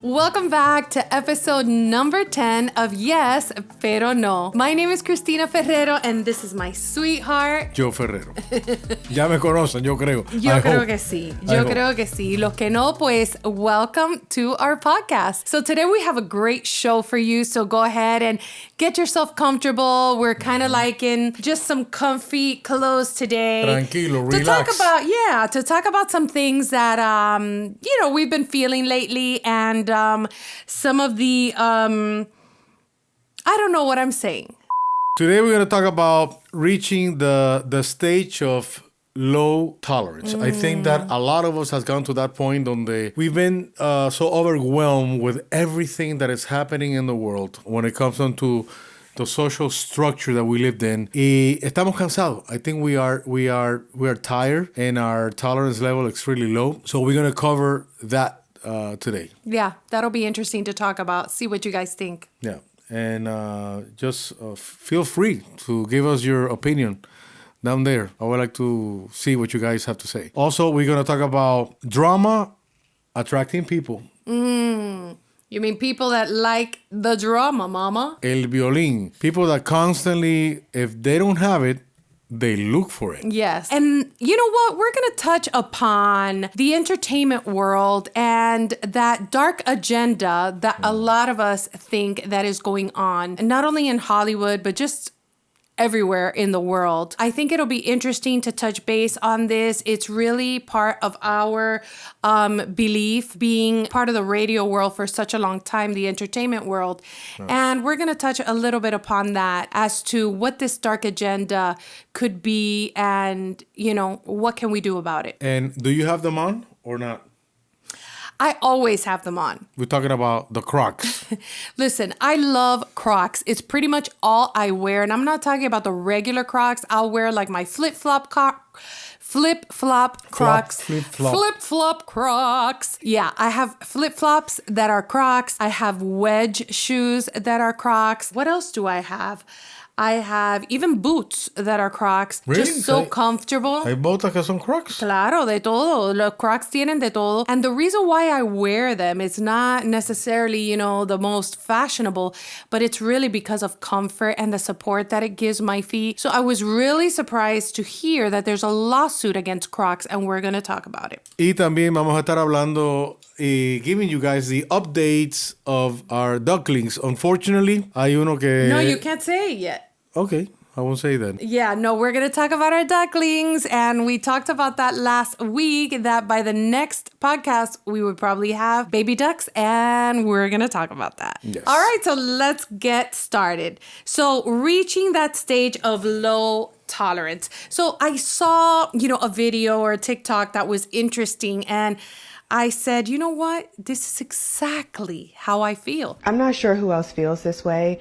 Welcome back to episode number 10 of Yes, Pero No. My name is Cristina Ferrero and this is my sweetheart. Yo Ferrero. Ya me conocen, yo creo. Yo creo que sí. Yo creo que sí. Los que no, pues welcome to our podcast. So today we have a great show for you. So go ahead and get yourself comfortable. We're kind of like in just some comfy clothes today. Tranquilo, relax. To talk about some things that, we've been feeling lately and some of the, I don't know what I'm saying. Today we're going to talk about reaching the stage of low tolerance. I think that a lot of us has gone to that point donde we've been so overwhelmed with everything that is happening in the world when it comes down to the social structure that we lived in. Y estamos cansados. I think we are tired and our tolerance level is really low. So we're going to cover that today. Yeah, that'll be interesting to talk about. See what you guys think. Yeah, and just feel free to give us your opinion down there. I would like to see what you guys have to say. Also, we're going to talk about drama attracting people. You mean people that like the drama, mama? El violín. People that constantly, if they don't have it, they look for it. Yes. And you know what? We're going to touch upon the entertainment world and that dark agenda that a lot of us think that is going on, and not only in Hollywood, but just everywhere in the world. I think it'll be interesting to touch base on this. It's really part of our belief, being part of the radio world for such a long time, the entertainment world. And we're going to touch a little bit upon that as to what this dark agenda could be and, what can we do about it. And do you have them on or not? I always have them on. We're talking about the Crocs. Listen, I love Crocs. It's pretty much all I wear. And I'm not talking about the regular Crocs. I'll wear like my flip-flop Crocs. Flip-flop Crocs. Yeah, I have flip-flops that are Crocs. I have wedge shoes that are Crocs. What else do I have? I have even boots that are Crocs. Really? Just so comfortable. Hay botas que son Crocs? Claro, de todo. Los Crocs tienen de todo. And the reason why I wear them is not necessarily, the most fashionable, but it's really because of comfort and the support that it gives my feet. So I was really surprised to hear that there's a lawsuit against Crocs, and we're going to talk about it. Y también vamos a estar hablando y giving you guys the updates of our ducklings. Unfortunately, hay uno que... No, you can't say it yet. Okay, I won't say that. Yeah, no, we're going to talk about our ducklings. And we talked about that last week, that by the next podcast, we would probably have baby ducks. And we're going to talk about that. Yes. All right, so let's get started. So reaching that stage of low tolerance. So I saw, a video or a TikTok that was interesting. And I said, you know what? This is exactly how I feel. I'm not sure who else feels this way,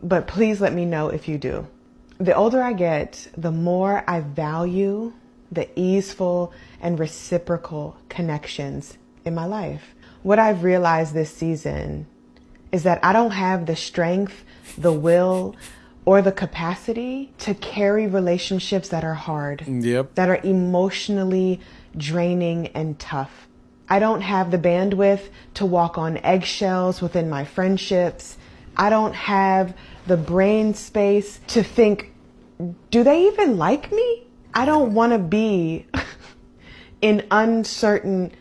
but please let me know if you do. The older I get, the more I value the easeful and reciprocal connections in my life. What I've realized this season is that I don't have the strength, the will, or the capacity to carry relationships that are hard, that are emotionally draining and tough. I don't have the bandwidth to walk on eggshells within my friendships. I don't have the brain space to think, do they even like me? I don't want to be in uncertain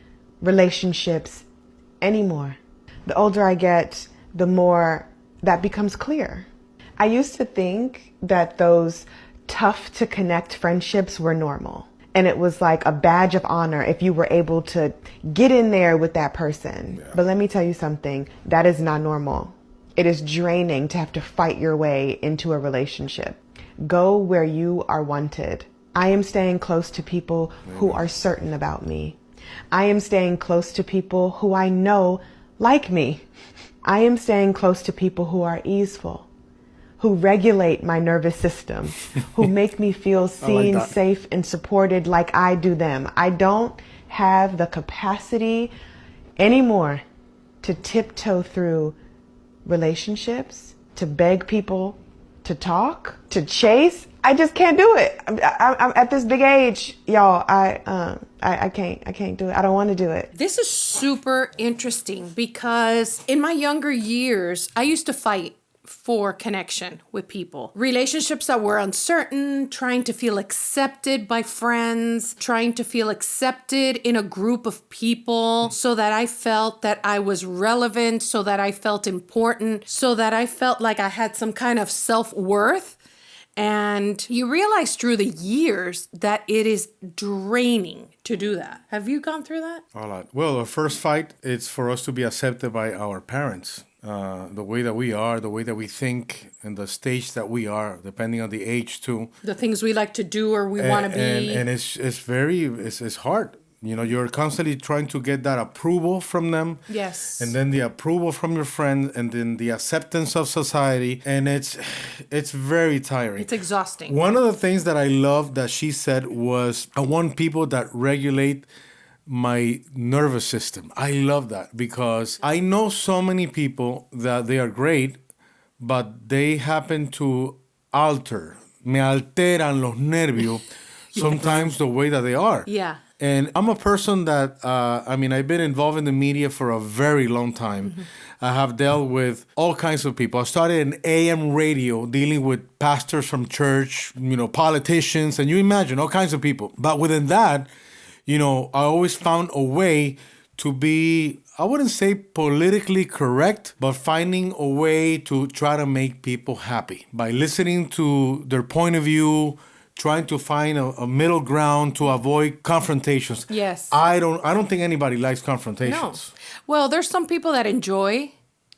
relationships anymore. The older I get, the more that becomes clear. I used to think that those tough to connect friendships were normal. And it was like a badge of honor if you were able to get in there with that person. Yeah. But let me tell you something, that is not normal. It is draining to have to fight your way into a relationship. Go where you are wanted. I am staying close to people who are certain about me. I am staying close to people who I know like me. I am staying close to people who are easeful, who regulate my nervous system, who make me feel seen, safe, and supported like I do them. I don't have the capacity anymore to tiptoe through relationships, to beg people to talk, to chase. I just can't do it. I'm at this big age, y'all. I can't do it. I don't want to do it. This is super interesting because in my younger years, I used to fight for connection with people. Relationships that were uncertain, trying to feel accepted by friends, trying to feel accepted in a group of people so that I felt that I was relevant, so that I felt important, so that I felt like I had some kind of self-worth. And you realize through the years that it is draining to do that. Have you gone through that? All right. Well, the first fight is for us to be accepted by our parents. The way that we are, the way that we think, and the stage that we are, depending on the age too. The things we like to do or we want to be. And it's hard. You know, you're constantly trying to get that approval from them. Yes. And then the approval from your friend, and then the acceptance of society. And it's very tiring. It's exhausting. One of the things that I love that she said was, I want people that regulate my nervous system. I love that because I know so many people that they are great, but they happen to me alteran los nervios sometimes the way that they are. Yeah. And I'm a person that, I've been involved in the media for a very long time. Mm-hmm. I have dealt with all kinds of people. I started in AM radio dealing with pastors from church, politicians, and you imagine all kinds of people. But within that, I always found a way to be, I wouldn't say politically correct, but finding a way to try to make people happy by listening to their point of view, trying to find a middle ground to avoid confrontations. Yes. I don't think anybody likes confrontations. No. Well, there's some people that enjoy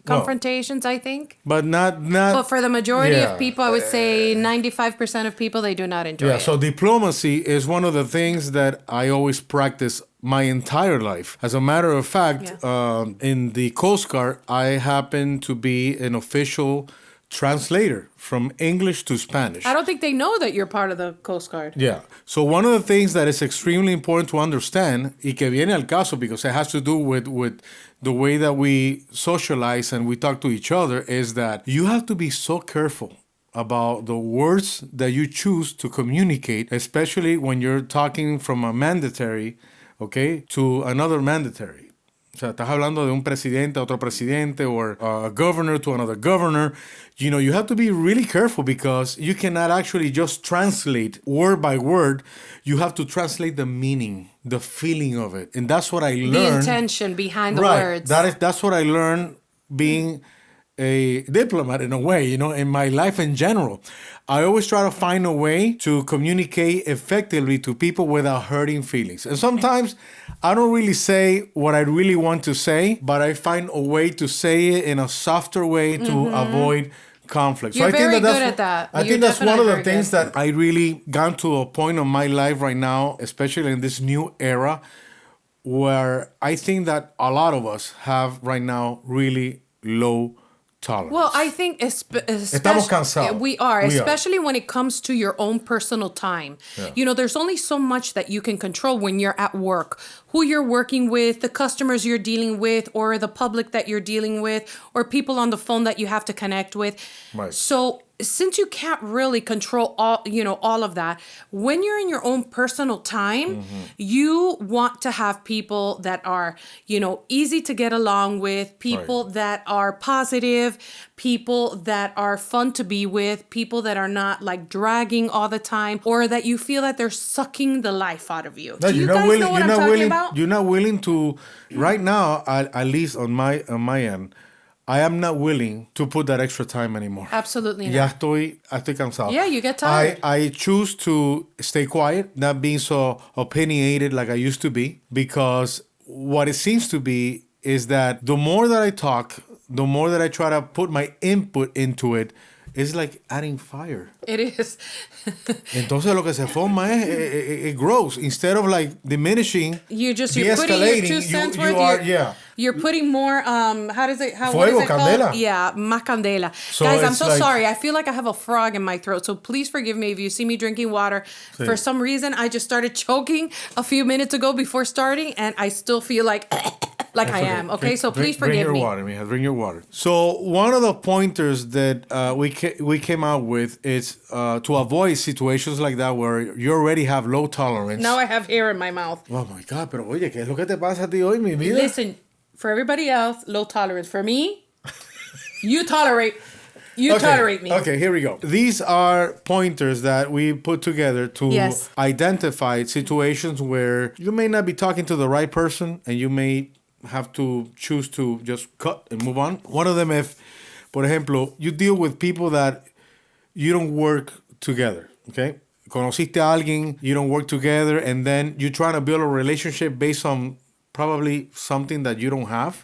confrontations, I think. But not. But for the majority of people, I would say 95% of people, they do not enjoy it. So diplomacy is one of the things that I always practice my entire life. As a matter of fact, in the Coast Guard, I happen to be an official translator from English to Spanish. I don't think they know that you're part of the Coast Guard. Yeah. So one of the things that is extremely important to understand, y que viene al caso because it has to do with the way that we socialize and we talk to each other, is that you have to be so careful about the words that you choose to communicate, especially when you're talking from a mandatory, to another mandatory. O sea, estás hablando de un presidente a otro presidente, or a governor to another governor. You have to be really careful because you cannot actually just translate word by word. You have to translate the meaning, the feeling of it. And that's what I learned. The intention behind the words. That's what I learned being a diplomat in a way, in my life in general. I always try to find a way to communicate effectively to people without hurting feelings. And sometimes I don't really say what I really want to say, but I find a way to say it in a softer way to avoid conflict. You're very good at that. I think that's one of the things that I really got to a point of my life right now, especially in this new era, where I think that a lot of us have right now really low tolerance. Well, I think Estamos cansados. We are, especially when it comes to your own personal time. Yeah. There's only so much that you can control when you're at work. Who you're working with, the customers you're dealing with, or the public that you're dealing with, or people on the phone that you have to connect with. Right. So since you can't really control all of that, when you're in your own personal time, you want to have people that are, easy to get along with, people that are positive, people that are fun to be with, people that are not like dragging all the time, or that you feel that they're sucking the life out of you. No, Do you guys know what I'm talking about? You're not willing to, right now, at least on my end, I am not willing to put that extra time anymore. Absolutely not. Ya estoy cansado. Yeah, you get tired. I choose to stay quiet, not being so opinionated like I used to be, because what it seems to be is that the more that I talk, the more that I try to put my input into it, it's like adding fire. It is. Entonces lo que se forma it grows. Instead of like diminishing, you're putting your 2 cents worth. You're putting more, what is it candela. called? Yeah, más candela. So guys, I'm so sorry. I feel like I have a frog in my throat. So please forgive me if you see me drinking water. Sí. For some reason, I just started choking a few minutes ago before starting, and I still feel like like I am. Okay, so please forgive bring me. your water, Mija. Bring your water. So one of the pointers that we came out with is to avoid situations like that where you already have low tolerance. Now I have hair in my mouth. Oh my God, pero oye, ¿qué es lo que te pasa a ti hoy, mi vida? Listen, for everybody else, low tolerance. For me, you tolerate. You tolerate me. Okay, here we go. These are pointers that we put together to identify situations where you may not be talking to the right person and you may have to choose to just cut and move on. One of them, if, por ejemplo, you deal with people that you don't work together, okay? Conociste a alguien, you don't work together, and then you're trying to build a relationship based on probably something that you don't have,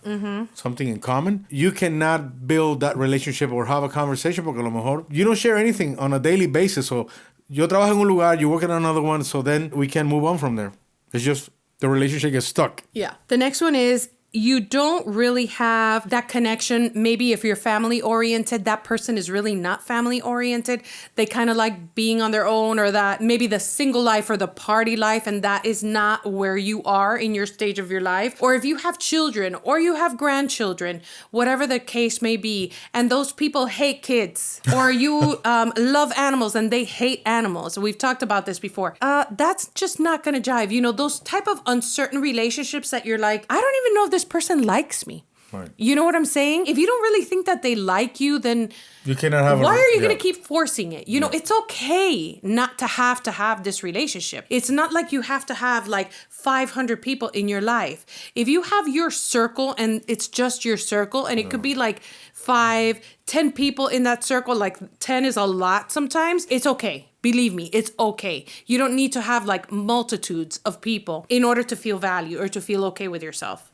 something in common. You cannot build that relationship or have a conversation porque a lo mejor you don't share anything on a daily basis. So yo trabajo en un lugar, you work in another one, so then we can move on from there. It's just the relationship gets stuck. Yeah. The next one is you don't really have that connection. Maybe if you're family oriented, that person is really not family oriented. They kind of like being on their own, or that maybe the single life or the party life, and that is not where you are in your stage of your life. Or if you have children or you have grandchildren, whatever the case may be, and those people hate kids, or you love animals and they hate animals. We've talked about this before. That's just not going to jive. You know, those type of uncertain relationships that you're like, I don't even know if this person likes me. Right. You know what I'm saying? If you don't really think that they like you, then you cannot have. Why are you going to keep forcing it? You know, it's okay not to have this relationship. It's not like you have to have like 500 people in your life. If you have your circle and it's just your circle, and it could be like 5, 10 people in that circle, like 10 is a lot sometimes, it's okay. Believe me, it's okay. You don't need to have like multitudes of people in order to feel value or to feel okay with yourself.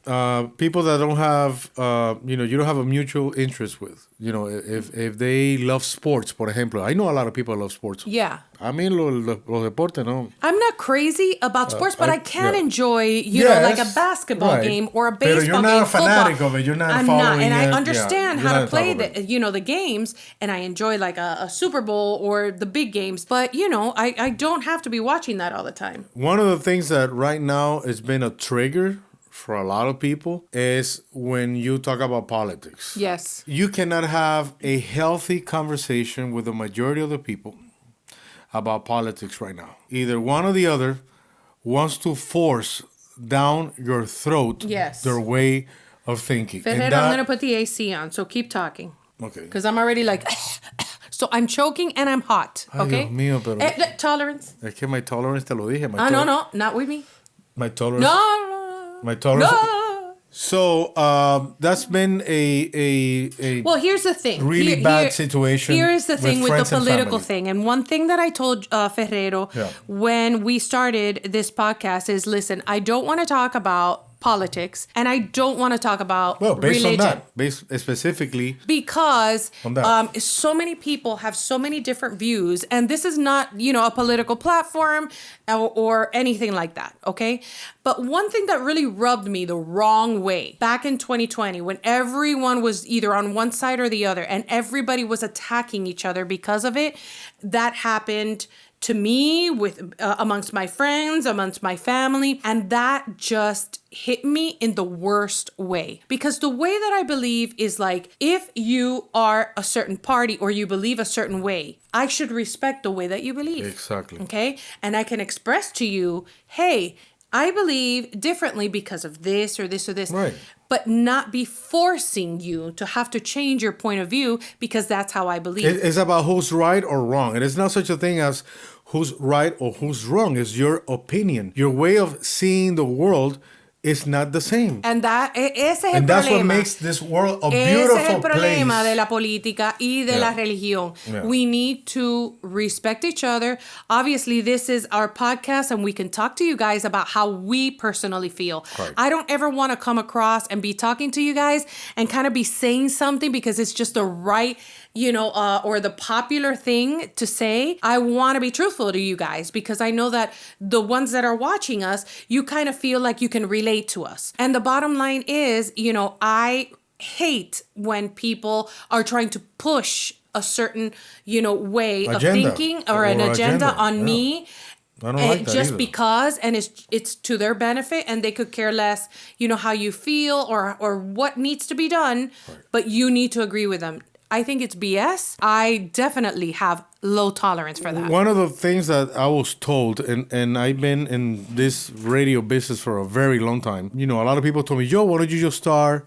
People that don't have, you don't have a mutual interest with. You know, if they love sports, por ejemplo. I know a lot of people love sports. Yeah. I mean, los deportes, no. I'm not crazy about sports, but I can enjoy, you know, like a basketball game or a baseball game. But you're not a fanatic of it. You're not following it. And I understand how to play the games, and I enjoy like a Super Bowl or the big games. But, you know, I don't have to be watching that all the time. One of the things that right now has been a trigger for a lot of people is when you talk about politics. Yes. You cannot have a healthy conversation with the majority of the people about politics right now. Either one or the other wants to force down your throat their way of thinking. Ferrero, I'm going to put the AC on, so keep talking. Okay. Because I'm already like... So I'm choking and I'm hot, okay? Ay, Dios mío, pero... tolerance. Es que my tolerance, te lo dije. No, not with me. My tolerance... No. My tolerance... No. So, that's been a well, here's the thing. Really bad situation. Here's the thing with the political family. thing. And one thing that I told Ferrero when we started this podcast is, listen, I don't want to talk about politics, and I don't want to talk about religion. On that, specifically because so many people have so many different views, and this is not, you know, a political platform or anything like that, okay? But one thing that really rubbed me the wrong way back in 2020, when everyone was either on one side or the other, and everybody was attacking each other because of it, that happened to me, with amongst my friends, amongst my family, and that just hit me in the worst way. Because the way that I believe is like, if you are a certain party or you believe a certain way, I should respect the way that you believe. Exactly. Okay? And I can express to you, hey, I believe differently because of this or this or this. Right. But not be forcing you to have to change your point of view because that's how I believe. It's about who's right or wrong. It is not such a thing as who's right or who's wrong. It's your opinion. Your way of seeing the world is not the same. And ese es el and that's problema. What makes this world a beautiful place. Ese es el problema de la política y de la religión. Yeah. We need to respect each other. Obviously, this is our podcast, and we can talk to you guys about how we personally feel. Right. I don't ever want to come across and be talking to you guys and kind of be saying something because it's just the right, you know, or the popular thing to say. I want to be truthful to you guys because I know that the ones that are watching us, you kind of feel like you can relate to us. And the bottom line is, you know, I hate when people are trying to push a certain, you know, way of thinking or an agenda on me. I don't like that just either. because, and it's to their benefit, and they could care less, how you feel or what needs to be done, but you need to agree with them. I think it's BS. I definitely have low tolerance for that. One of the things that I was told, and I've been in this radio business for a very long time, a lot of people told me, Joe, why don't you just start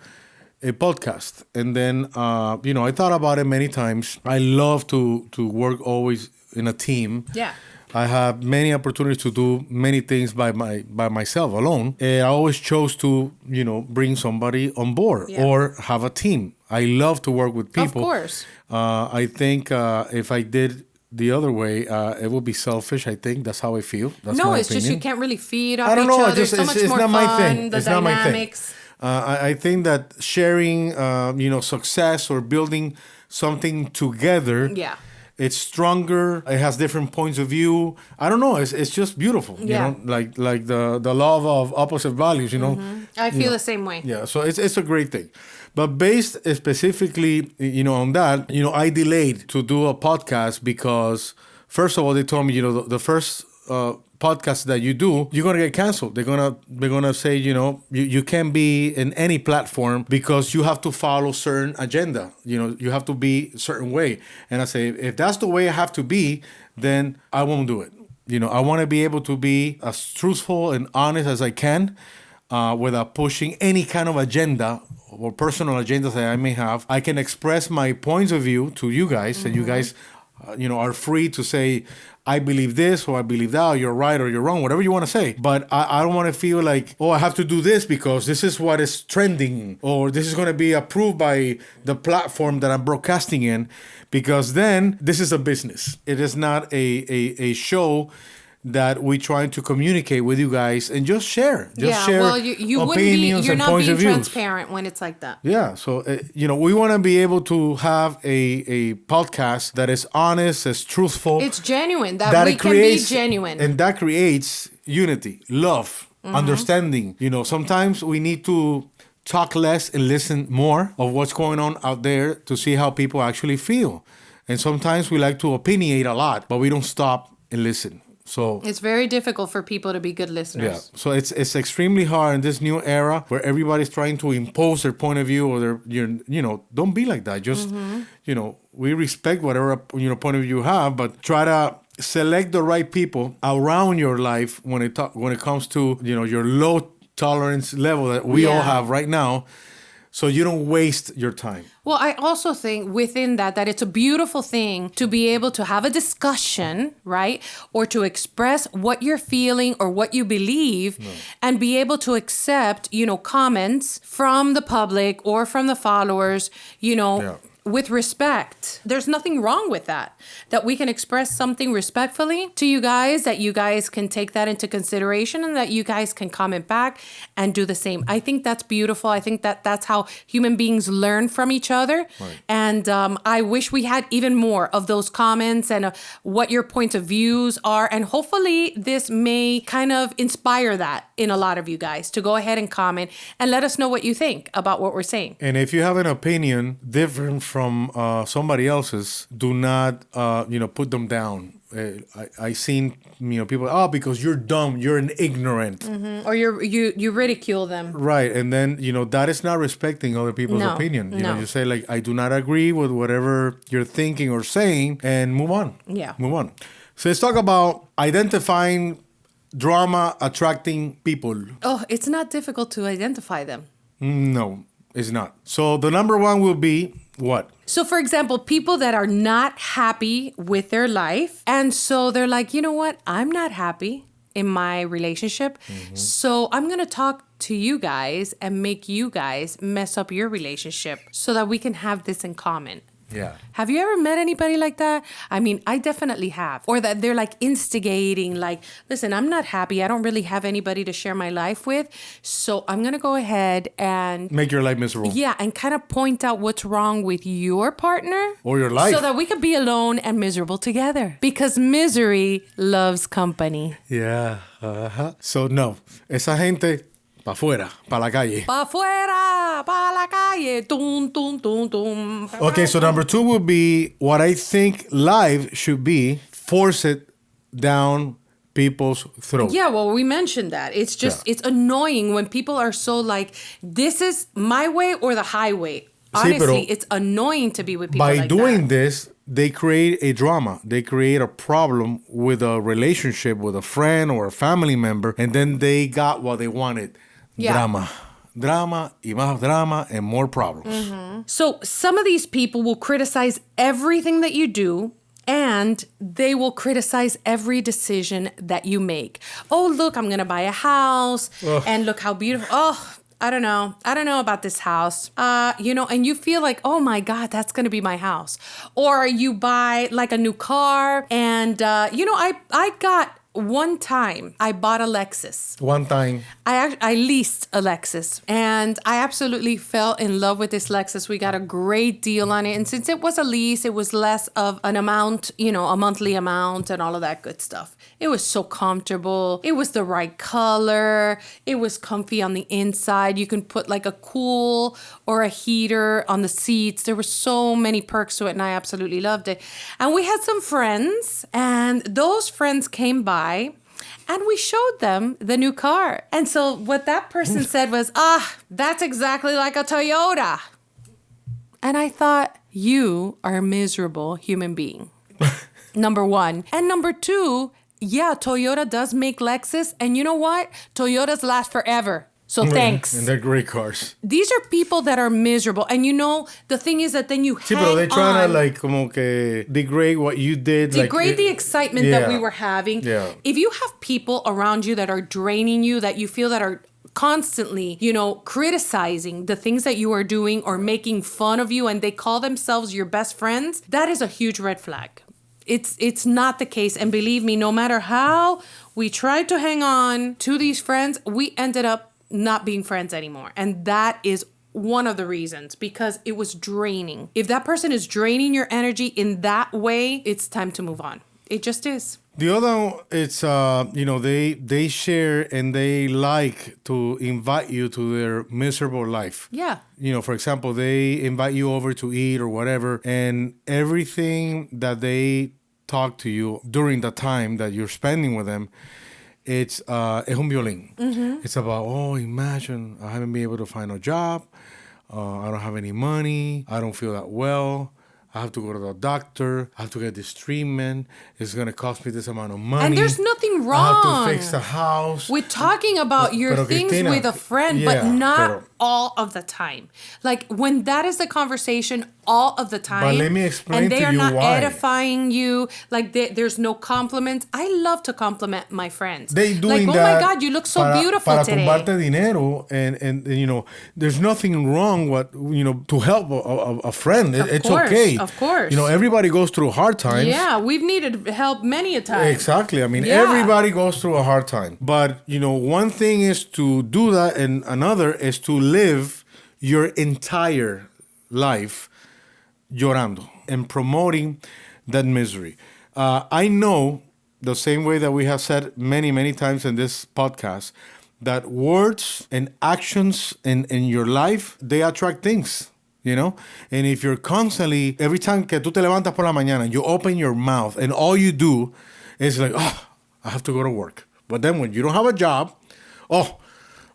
a podcast? And then, I thought about it many times. I love to work always in a team. Yeah. I have many opportunities to do many things by myself alone. And I always chose to, bring somebody on board or have a team. I love to work with people. Of course. I think if I did the other way, it would be selfish. I think that's how I feel. That's my it's opinion. just you can't really feed off I don't each know. other. It's more not fun. my thing. The It's dynamics. not my thing. I think that sharing, success or building something together. Yeah. It's stronger. It has different points of view. I don't know. It's just beautiful. Yeah. Like the love of opposite values. I feel the same way. Yeah. So it's a great thing. But based specifically, on that, I delayed to do a podcast because, first of all, they told me, the first podcast that you do, you're gonna get canceled. They're gonna say, you can't be in any platform because you have to follow certain agenda. You have to be a certain way. And I say, if that's the way I have to be, then I won't do it. I want to be able to be as truthful and honest as I can, without pushing any kind of agenda or personal agendas that I may have. I can express my points of view to you guys, and you guys, are free to say, I believe this or I believe that, or you're right or you're wrong, whatever you want to say. But I don't want to feel like, I have to do this because this is what is trending, or this is going to be approved by the platform that I'm broadcasting in, because then this is a business. It is not a show that we trying to communicate with you guys and just share. Share well, you wouldn't be, opinions you're and not points being of views. transparent when it's like that. Yeah, so we want to be able to have a podcast that is honest, is truthful. It's genuine. That we can be genuine. And that creates unity, love, understanding. Sometimes we need to talk less and listen more of what's going on out there to see how people actually feel. And sometimes we like to opinionate a lot, but we don't stop and listen. So it's very difficult for people to be good listeners. Yeah. So it's extremely hard in this new era where everybody's trying to impose their point of view or don't be like that. Just, we respect whatever, point of view you have, but try to select the right people around your life when it comes to, your low tolerance level that we all have right now. So you don't waste your time. Well, I also think within that it's a beautiful thing to be able to have a discussion, right? Or to express what you're feeling or what you believe and be able to accept, comments from the public or from the followers, with respect. There's nothing wrong with that we can express something respectfully to you guys, that you guys can take that into consideration and that you guys can comment back and do the same. I think that's beautiful. I think that's how human beings learn from each other. Right. And I wish we had even more of those comments and what your points of views are. And hopefully this may kind of inspire that in a lot of you guys to go ahead and comment and let us know what you think about what we're saying. And if you have an opinion different from somebody else's, do not put them down. I seen people, because you're dumb, you're an ignorant, or you ridicule them, right? And then that is not respecting other people's opinion. You say like, I do not agree with whatever you're thinking or saying, and move on. Move on. So let's talk about identifying drama attracting people. Oh, it's not difficult to identify them. No, it's not. So the number one will be what? So, for example, people that are not happy with their life. And so they're like, you know what? I'm not happy in my relationship. Mm-hmm. So I'm going to talk to you guys and make you guys mess up your relationship so that we can have this in common. Yeah. Have you ever met anybody like that? I mean, I definitely have. Or that they're like instigating, like, listen, I'm not happy. I don't really have anybody to share my life with. So I'm going to go ahead and make your life miserable. Yeah. And kind of point out what's wrong with your partner. Or your life. So that we could be alone and miserable together. Because misery loves company. Yeah. Uh-huh. So no, esa gente pa' fuera, pa' la calle. Pa' fuera, pa' la calle. Tum, tum, tum, tum. Okay, so number two would be what I think life should be. Force it down people's throat. Yeah, well, we mentioned that. It's just, it's annoying when people are so like, this is my way or the highway. Honestly, it's annoying to be with people by like doing that. this, they create a drama. They create a problem with a relationship with a friend or a family member, and then they got what they wanted. Yeah. Drama, y más drama, and more problems. So some of these people will criticize everything that you do, and they will criticize every decision that you make. Oh, look, I'm going to buy a house, and look how beautiful. Oh, I don't know about this house. And you feel like, oh my God, that's going to be my house. Or you buy like a new car, and I got one time I bought a Lexus. One time. I leased a Lexus, and I absolutely fell in love with this Lexus. We got a great deal on it. And since it was a lease, it was less of an amount, a monthly amount and all of that good stuff. It was so comfortable. It was the right color. It was comfy on the inside. You can put like a cool or a heater on the seats. There were so many perks to it, and I absolutely loved it. And we had some friends, and those friends came by, and we showed them the new car. And so what that person said was, that's exactly like a Toyota. And I thought, you are a miserable human being. Number one. And number two, yeah, Toyota does make Lexus. And you know what? Toyotas last forever. So thanks. And they're great cars. These are people that are miserable. And the thing is that then you hang pero they're trying on. to like como que degrade what you did. Degrade the excitement that we were having. Yeah. If you have people around you that are draining you, that you feel that are constantly, criticizing the things that you are doing or making fun of you, and they call themselves your best friends, that is a huge red flag. It's not the case. And believe me, no matter how we tried to hang on to these friends, we ended up not being friends anymore. And that is one of the reasons, because it was draining. If that person is draining your energy in that way, it's time to move on. It just is. The other, it's, they share and they like to invite you to their miserable life. Yeah. For example, they invite you over to eat or whatever, and everything that they talk to you during the time that you're spending with them, es un violín. Mm-hmm. It's about, imagine I haven't been able to find a job. I don't have any money. I don't feel that well. I have to go to the doctor. I have to get this treatment. It's going to cost me this amount of money. And there's nothing wrong. I have to fix the house. With talking about your things Cristina, with a friend, but not all of the time. Like when that is the conversation all of the time. But let me explain and they to are you not why. Edifying you. Like there's no compliments. I love to compliment my friends. They doing like, that. Oh my God, you look so beautiful para today. Tumbarte dinero, and there's nothing wrong with to help a friend. It's okay. Of course. Everybody goes through hard times. Yeah, we've needed help many a time. Exactly. I mean, everybody goes through a hard time. But, one thing is to do that, and another is to live your entire life llorando and promoting that misery. I know, the same way that we have said many, many times in this podcast, that words and actions in your life, they attract things. And if you're constantly, every time que tú te levantas por la mañana, you open your mouth and all you do is like, I have to go to work. But then when you don't have a job, I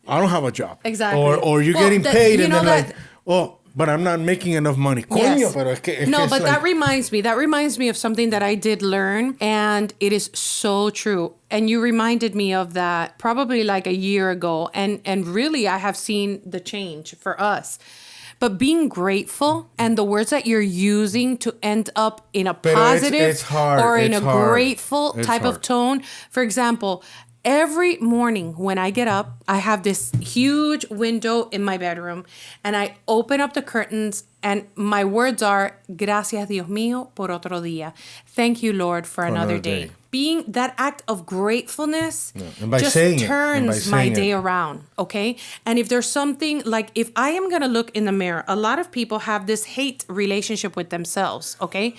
don't have a job. Exactly. Or you're getting paid and then but I'm not making enough money. Yes. Coño, pero es que that reminds me of something that I did learn, and it is so true. And you reminded me of that probably like a year ago. And really, I have seen the change for us. But being grateful and the words that you're using to end up in a positive it's hard. or in it's a hard. grateful it's type hard. of tone. For example, every morning when I get up, I have this huge window in my bedroom, and I open up the curtains, and my words are, Gracias, Dios mío, por otro día. Thank you, Lord, for another day. Being that act of gratefulness just turns my day around, okay? And if there's something, like if I am going to look in the mirror, a lot of people have this hate relationship with themselves, okay?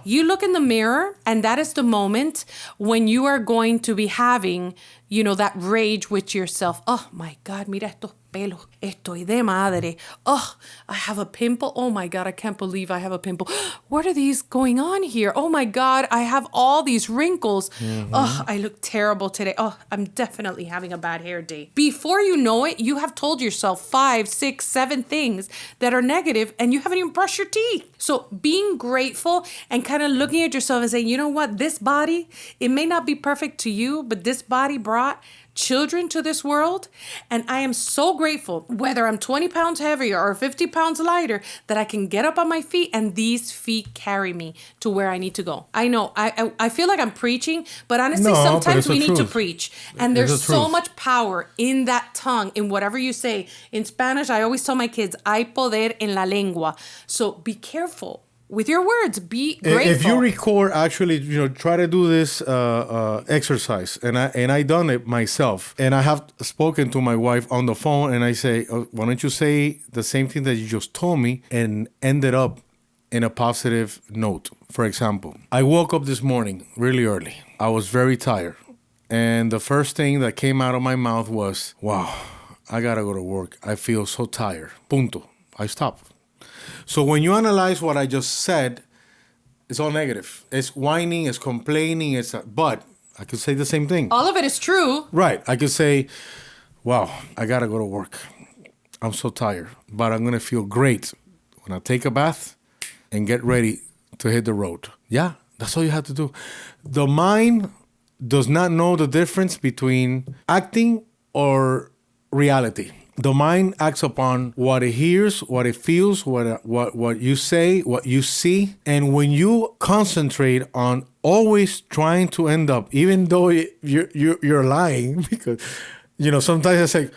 You look in the mirror, and that is the moment when you are going to be having, that rage with yourself. Oh my God, mira estos pelo. Estoy de madre. Oh, I have a pimple. Oh my God, I can't believe I have a pimple. What are these going on here? Oh my God, I have all these wrinkles. Oh, I look terrible today. Oh, I'm definitely having a bad hair day. Before you know it, you have told yourself 5, 6, 7 things that are negative and you haven't even brushed your teeth. So being grateful and kind of looking at yourself and saying, you know what, this body, it may not be perfect to you, but this body brought children to this world. And I am so grateful, whether I'm 20 pounds heavier or 50 pounds lighter, that I can get up on my feet and these feet carry me to where I need to go. I know, I feel like I'm preaching, but honestly, No, but sometimes it's the we need to truth. preach. And It's there's the so truth. much power in that tongue, in whatever you say. In Spanish, I always tell my kids, hay poder en la lengua. So be careful with your words. Be grateful. If you record, actually, try to do this exercise, and I done it myself, and I have spoken to my wife on the phone, and I say, why don't you say the same thing that you just told me, and ended up in a positive note. For example, I woke up this morning really early. I was very tired, and the first thing that came out of my mouth was, "Wow, I gotta go to work. I feel so tired." Punto. I stopped. So when you analyze what I just said, it's all negative. It's whining, it's complaining, but I could say the same thing. All of it is true. Right. I could say, wow, I got to go to work. I'm so tired, but I'm going to feel great when I take a bath and get ready to hit the road. Yeah, that's all you have to do. The mind does not know the difference between acting or reality. The mind acts upon what it hears, what it feels, what you say, what you see. And when you concentrate on always trying to end up, even though you're lying, because, sometimes I say,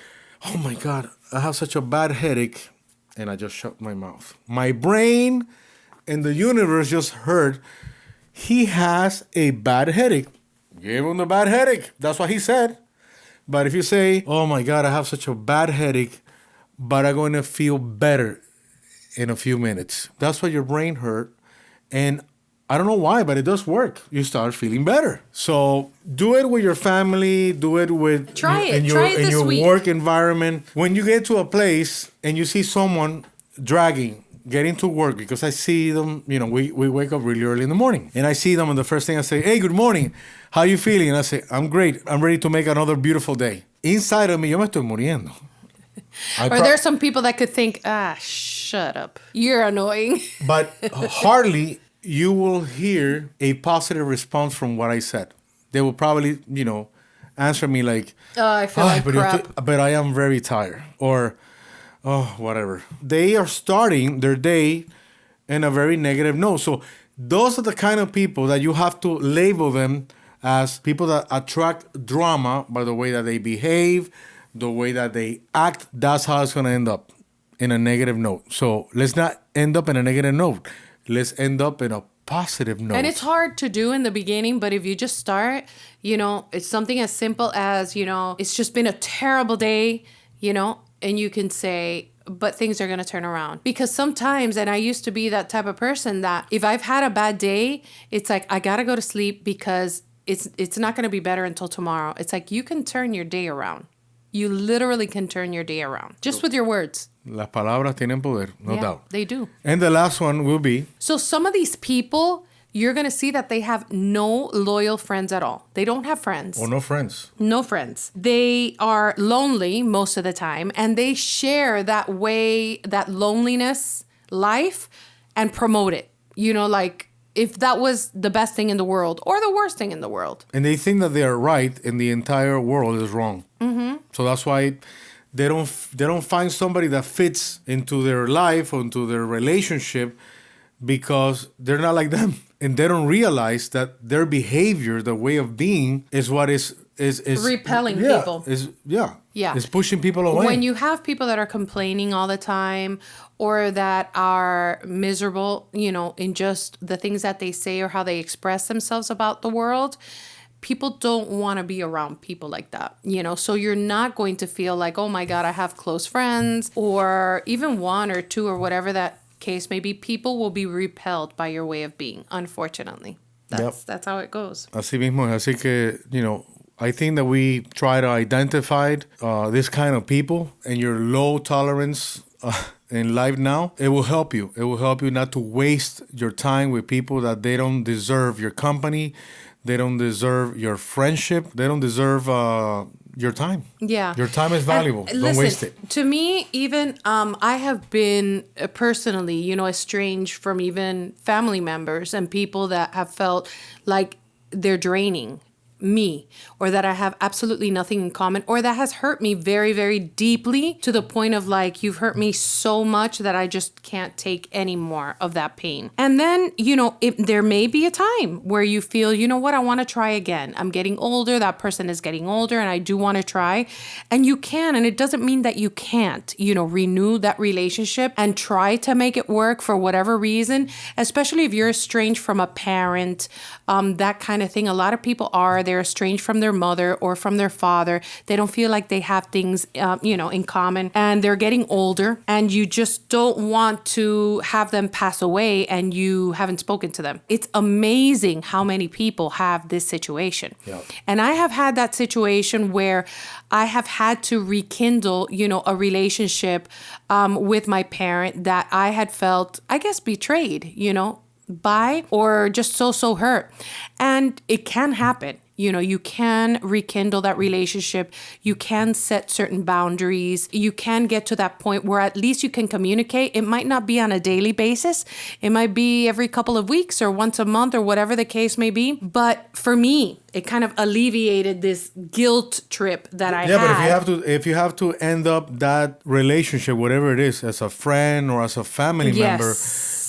oh my God, I have such a bad headache. And I just shut my mouth. My brain and the universe just heard, he has a bad headache. Gave him the bad headache. That's what he said. But if you say, oh my God, I have such a bad headache, but I'm going to feel better in a few minutes. That's what your brain heard. And I don't know why, but it does work. You start feeling better. So do it with your family. Do it with Try it. in Try it in this your week. work environment. When you get to a place and you see someone dragging, getting to work, because I see them, we wake up really early in the morning. And I see them, and the first thing I say, hey, good morning. How you feeling? And I say, I'm great. I'm ready to make another beautiful day. Inside of me, yo me estoy muriendo. Or there's some people that could think, shut up. You're annoying. But hardly you will hear a positive response from what I said. They will probably, answer me like, I feel like crap. But I am very tired. Or, oh, whatever. They are starting their day in a very negative note. So those are the kind of people that you have to label them as people that attract drama by the way that they behave, the way that they act. That's how it's going to end up, in a negative note. So let's not end up in a negative note. Let's end up in a positive note. And it's hard to do in the beginning, but if you just start, it's something as simple as, it's just been a terrible day, and you can say, but things are going to turn around. Because sometimes, and I used to be that type of person that if I've had a bad day, it's like, I got to go to sleep because it's not going to be better until tomorrow. It's like you can turn your day around. You literally can turn your day around just with your words. Las palabras tienen poder, no doubt. They do. And the last one will be... So some of these people, you're going to see that they have no loyal friends at all. They don't have friends. Or no friends. No friends. They are lonely most of the time, and they share that loneliness life and promote it. Like if that was the best thing in the world or the worst thing in the world. And they think that they are right and the entire world is wrong. Mm-hmm. So that's why they don't find somebody that fits into their life or into their relationship, because they're not like them. And they don't realize that their behavior, the way of being, is what is repelling people. Yeah. It's pushing people away. When you have people that are complaining all the time or that are miserable, in just the things that they say or how they express themselves about the world, people don't want to be around people like that, So you're not going to feel like, oh my God, I have close friends, or even one or two or whatever that case may be. People will be repelled by your way of being, unfortunately. That's how it goes. Así mismo. Así que, I think that we try to identify this kind of people and your low tolerance in life now. It will help you. It will help you not to waste your time with people that they don't deserve your company. They don't deserve your friendship. They don't deserve your time. Yeah. Your time is valuable. Don't waste it. To me, even I have been personally, estranged from even family members and people that have felt like they're draining me, or that I have absolutely nothing in common, or that has hurt me very, very deeply to the point of like, you've hurt me so much that I just can't take any more of that pain. And then, there may be a time where you feel, you know what, I want to try again. I'm getting older. That person is getting older and I do want to try. And you can, and it doesn't mean that you can't, renew that relationship and try to make it work for whatever reason, especially if you're estranged from a parent, that kind of thing. A lot of people they're estranged from their mother or from their father. They don't feel like they have things, in common, and they're getting older, and you just don't want to have them pass away and you haven't spoken to them. It's amazing how many people have this situation. Yeah. And I have had that situation where I have had to rekindle, a relationship with my parent that I had felt, I guess, betrayed, by, or just so hurt. And it can happen. You can rekindle that relationship. You can set certain boundaries. You can get to that point where at least you can communicate. It might not be on a daily basis. It might be every couple of weeks or once a month or whatever the case may be. But for me, it kind of alleviated this guilt trip that I had. Yeah, but if you have to end up that relationship, whatever it is, as a friend or as a family member,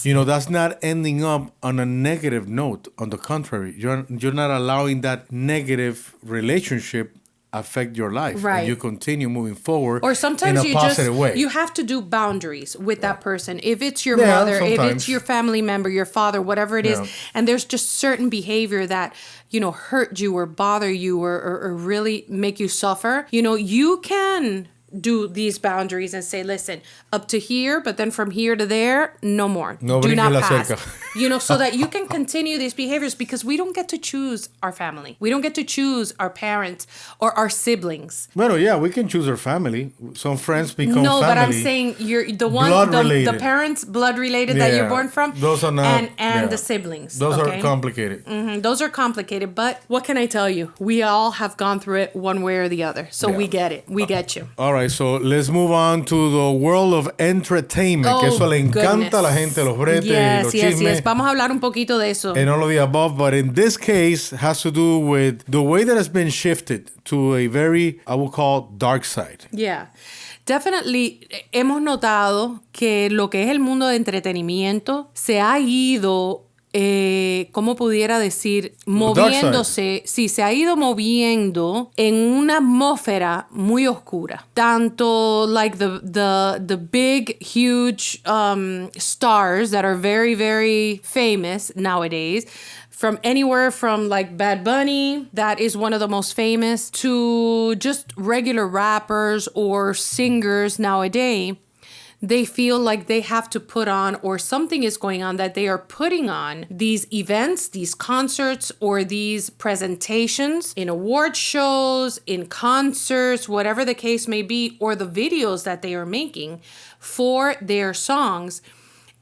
that's not ending up on a negative note. On the contrary, you're not allowing that negative relationship affect your life. Right. And you continue moving forward, or sometimes in a positive way. You have to do boundaries with that person. If it's your mother, sometimes. if it's your family member, your father, whatever it is, and there's just certain behavior that, hurt you or bother you or really make you suffer, you can do these boundaries and say, listen, up to here, but then from here to there, no more. Nobody do not la pass. cerca. So that you can continue these behaviors, because we don't get to choose our family. We don't get to choose our parents or our siblings. Well, yeah, we can choose our family. Some friends become family. No, but I'm saying you're the one, the parents, blood related that you're born from. Those are not, and the siblings. Those are complicated. Mm-hmm. Those are complicated, but what can I tell you? We all have gone through it one way or the other. So we get it. We get you. All right, so let's move on to the world of entertainment. Que eso le encanta a la gente, los bretes y los chismes. Yes. Vamos a hablar un poquito de eso. And all of the above, but in this case, has to do with the way that has been shifted to a very, I would call, dark side. Yeah. Definitely hemos notado que lo que es el mundo de entretenimiento se ha ido, ¿cómo pudiera decir? Moviéndose. Sí, se ha ido moviendo en una atmósfera muy oscura. Tanto like the big, huge stars that are very, very famous nowadays. From anywhere from like Bad Bunny, that is one of the most famous, to just regular rappers or singers nowadays. They feel like they have to put on, or something is going on that they are putting on these events, these concerts, or these presentations in award shows, in concerts, whatever the case may be, or the videos that they are making for their songs.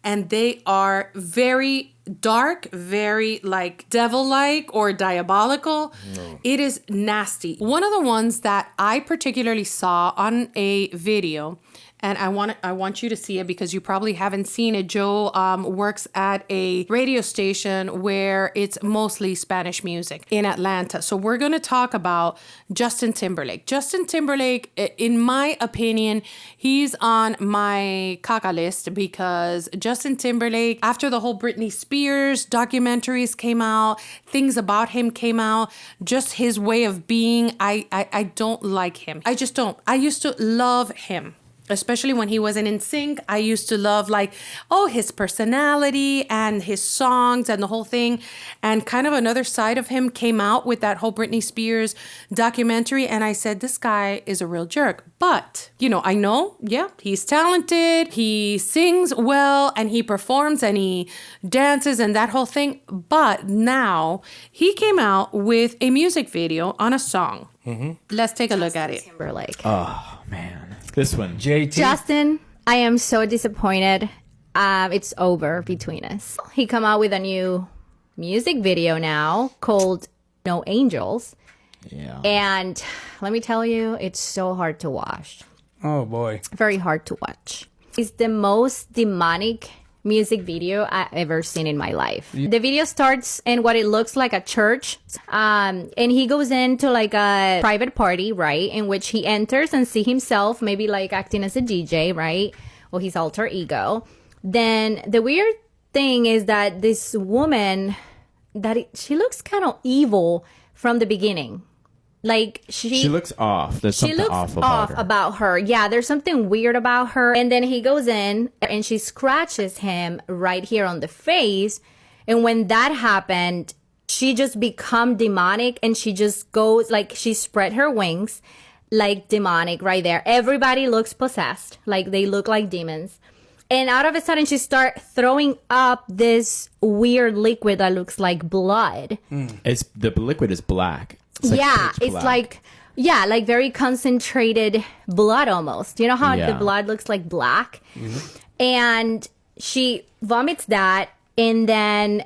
And they are very dark, very like devil-like or diabolical. No. It is nasty. One of the ones that I particularly saw on a video, and I want you to see it because you probably haven't seen it. Joe works at a radio station where it's mostly Spanish music in Atlanta. So we're going to talk about Justin Timberlake. Justin Timberlake, in my opinion, he's on my caca list because Justin Timberlake, after the whole Britney Spears documentaries came out, things about him came out, just his way of being, I don't like him. I just don't. I used to love him. especially when he wasn't in sync. I used to love like, oh, his personality and his songs and the whole thing. And kind of another side of him came out with that whole Britney Spears documentary. And I said, this guy is a real jerk. But, I know, he's talented. He sings well and he performs and he dances and that whole thing. But now he came out with a music video on a song. Mm-hmm. Let's take a look at it. Timberlake. Oh, man. This one. JT. Justin, I am so disappointed. It's over between us. He come out with a new music video now called No Angels. Yeah. And let me tell you, it's so hard to watch. Oh, boy. Very hard to watch. It's the most demonic music video I've ever seen in my life. The video starts in what it looks like a church. And he goes into like a private party, right? In which he enters and see himself maybe like acting as a DJ, right? Or his alter ego. Then the weird thing is that this woman, she looks kind of evil from the beginning. Like she looks off. There's something off about her. Yeah, there's something weird about her. And then he goes in and she scratches him right here on the face. And when that happened, she just become demonic and she just goes like she spread her wings like demonic right there. Everybody looks possessed. Like they look like demons. And out of a sudden, she start throwing up this weird liquid that looks like blood. The liquid is black. Like very concentrated blood almost. You know how the blood looks like black? Mm-hmm. And she vomits that, and then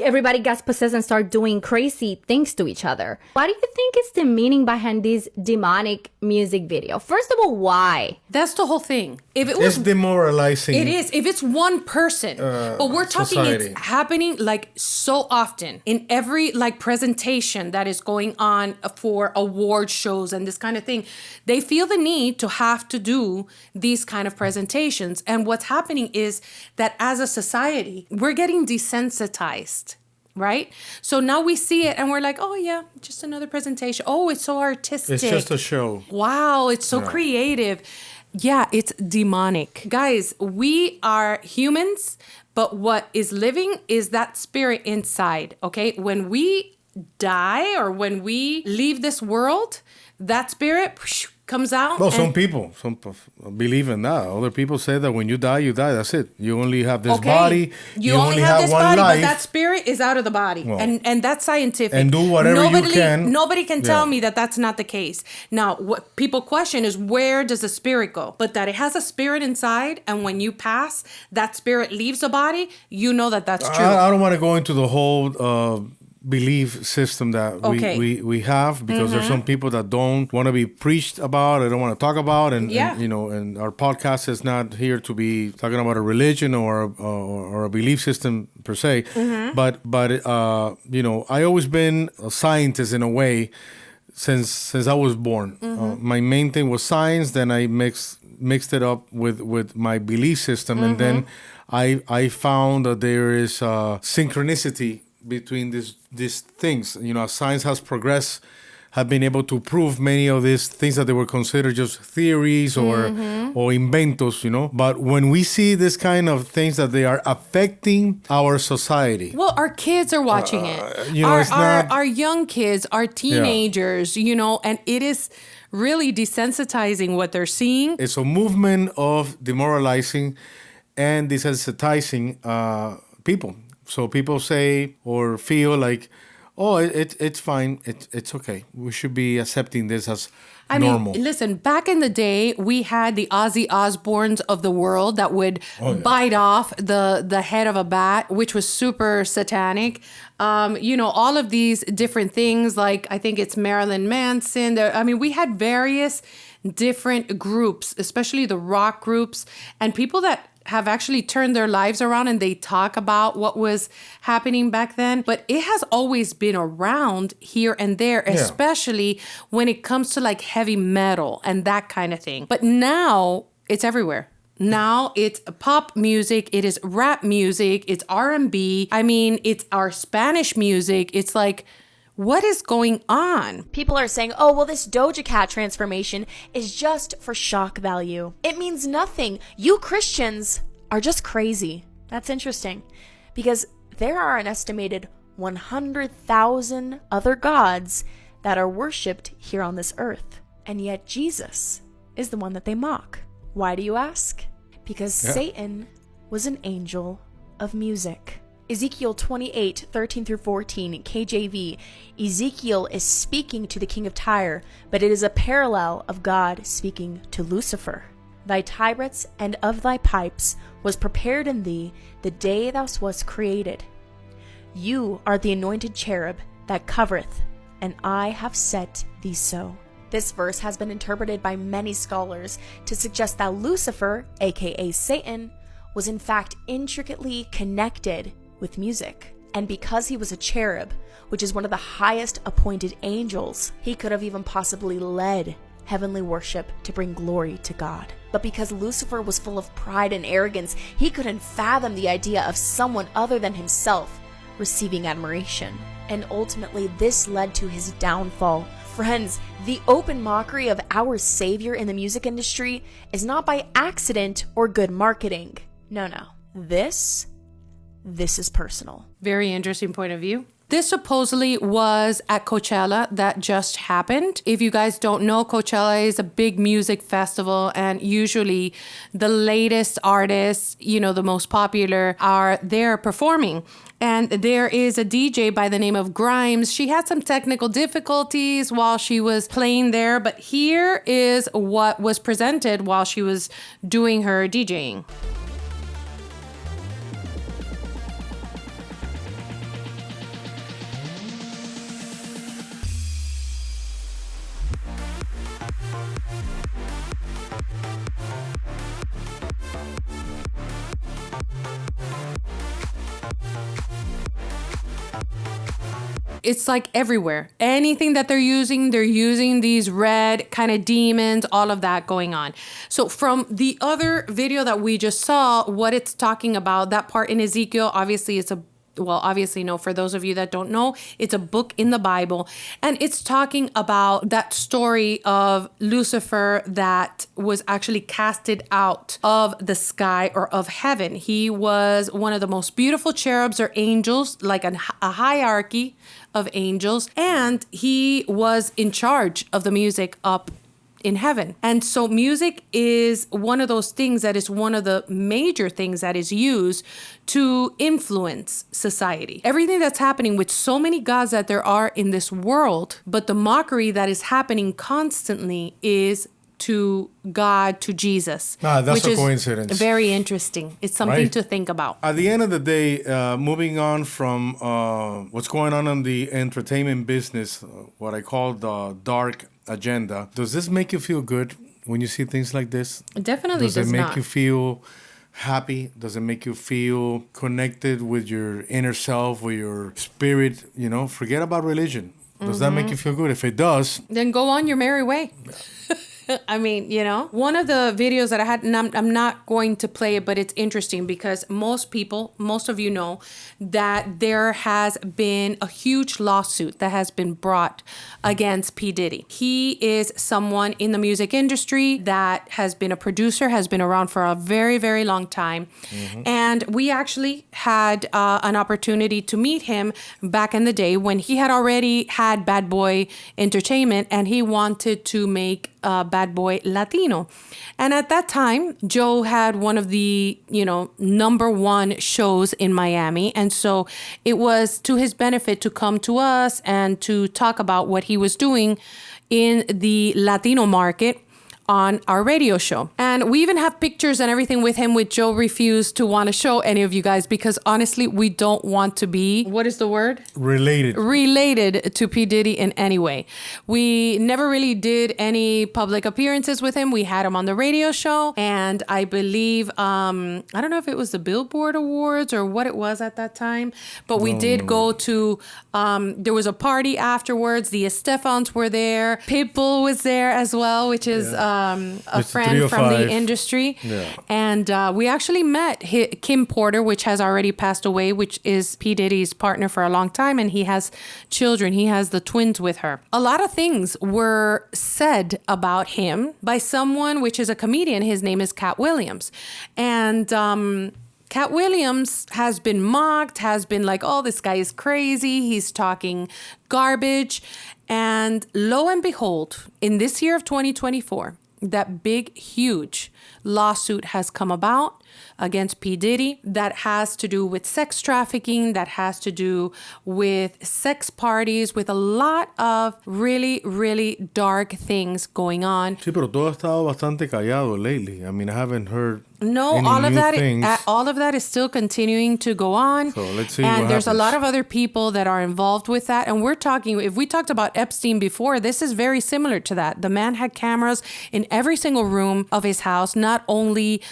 everybody gets possessed and start doing crazy things to each other. What do you think is the meaning behind this demonic music video? First of all, why? That's the whole thing. It's demoralizing. It is. If it's one person, but we're talking, society. It's happening like so often in every like presentation that is going on for award shows and this kind of thing. They feel the need to have to do these kind of presentations. And what's happening is that as a society, we're getting desensitized. Right? So now we see it and we're like, oh yeah, just another presentation. Oh, it's so artistic. It's just a show. Wow, it's so creative. Yeah, it's demonic. Guys, we are humans, but what is living is that spirit inside, okay? When we die or when we leave this world, that spirit comes out. Well, some people believe in that. Other people say that when you die, that's it. You only have this body. You only have this one body, life. but that spirit is out of the body. Well, and that's scientific. And do whatever you can. Nobody can tell me that that's not the case. Now, what people question is where does the spirit go? But that it has a spirit inside, and when you pass, that spirit leaves the body, you know that that's true. I don't want to go into the whole belief system that we have because there's some people that don't want to be preached about, they don't want to talk about, and and our podcast is not here to be talking about a religion or a belief system per se, but I always been a scientist in a way since I was born. My main thing was science, then I mixed it up with my belief system, and then I found that there is synchronicity between these things. Science has progressed, have been able to prove many of these things that they were considered just theories or inventos, But when we see this kind of things that they are affecting our society. Well, our kids are watching it. Our young kids, our teenagers, and it is really desensitizing what they're seeing. It's a movement of demoralizing and desensitizing people. So people say or feel like, oh, it's fine. It's okay. We should be accepting this as normal. Listen, back in the day, we had the Ozzy Osbournes of the world that would bite off the head of a bat, which was super satanic. All of these different things, like I think it's Marilyn Manson. We had various different groups, especially the rock groups, and people that have actually turned their lives around and they talk about what was happening back then. But it has always been around here and there, especially when it comes to like heavy metal and that kind of thing. But now it's everywhere. Now it's pop music, it is rap music, it's R&B. It's our Spanish music. It's like, What is going on? People are saying, oh, well, this Doja Cat transformation is just for shock value. It means nothing. You Christians are just crazy. That's interesting because there are an estimated 100,000 other gods that are worshipped here on this earth. And yet Jesus is the one that they mock. Why do you ask? Because Satan was an angel of music. Ezekiel 28:13-14, KJV. Ezekiel is speaking to the king of Tyre, but it is a parallel of God speaking to Lucifer. Thy tabrets and of thy pipes was prepared in thee the day thou wast created. You are the anointed cherub that covereth, and I have set thee so. This verse has been interpreted by many scholars to suggest that Lucifer, aka Satan, was in fact intricately connected with music. And because he was a cherub, which is one of the highest appointed angels, he could have even possibly led heavenly worship to bring glory to God. But because Lucifer was full of pride and arrogance, he couldn't fathom the idea of someone other than himself receiving admiration. And ultimately, this led to his downfall. Friends, the open mockery of our Savior in the music industry is not by accident or good marketing. No. This is personal. Very interesting point of view. This supposedly was at Coachella that just happened. If you guys don't know, Coachella is a big music festival, and usually the latest artists, the most popular, are there performing. And there is a DJ by the name of Grimes. She had some technical difficulties while she was playing there, but here is what was presented while she was doing her DJing. It's like everywhere. Anything that they're using these red kind of demons, all of that going on. So from the other video that we just saw, what it's talking about, that part in Ezekiel, obviously obviously no, for those of you that don't know, it's a book in the Bible, and it's talking about that story of Lucifer that was actually casted out of the sky or of heaven. He was one of the most beautiful cherubs or angels, like a hierarchy of angels, and he was in charge of the music up in heaven. And so music is one of those things that is one of the major things that is used to influence society. Everything that's happening with so many gods that there are in this world, but the mockery that is happening constantly is to God, to Jesus. That's a coincidence. Very interesting. It's something to think about. At the end of the day, moving on from what's going on in the entertainment business, what I call the dark agenda, does this make you feel good when you see things like this? It definitely does not. Does it make you feel happy? Does it make you feel connected with your inner self, with your spirit? Forget about religion. Does that make you feel good? If it does, then go on your merry way. I mean, one of the videos that I had, and I'm not going to play it, but it's interesting because most of you know that there has been a huge lawsuit that has been brought against P. Diddy. He is someone in the music industry that has been a producer, has been around for a very, very long time. Mm-hmm. And we actually had an opportunity to meet him back in the day when he had already had Bad Boy Entertainment, and he wanted to make Bad Boy Latino. And at that time, Joe had one of the, #1 shows in Miami. And so it was to his benefit to come to us and to talk about what he was doing in the Latino market on our radio show. And we even have pictures and everything with him, with Joe refused to want to show any of you guys because honestly, we don't want to be, what is the word? Related to P. Diddy in any way. We never really did any public appearances with him. We had him on the radio show, and I believe, I don't know if it was the Billboard Awards or what it was at that time, but we did go to, there was a party afterwards. The Estefans were there. Pitbull was there as well, which is a friend from the industry. Yeah. And we actually met Kim Porter, which has already passed away, which is P. Diddy's partner for a long time. And he has children. He has the twins with her. A lot of things were said about him by someone, which is a comedian. His name is Cat Williams. And Cat Williams has been mocked, has been like, oh, this guy is crazy. He's talking garbage. And lo and behold, in this year of 2024, that big, huge lawsuit has come about against P. Diddy that has to do with sex trafficking, that has to do with sex parties, with a lot of really, really dark things going on. Sí, pero todo ha estado bastante callado lately. I mean, I haven't heard No, any all of new that things. all of that is still continuing to go on. So let's see and what there's a happens. lot of other people that are involved with that. And we're talking, if we talked about Epstein before, this is very similar to that. The man had cameras in every single room of his house, not only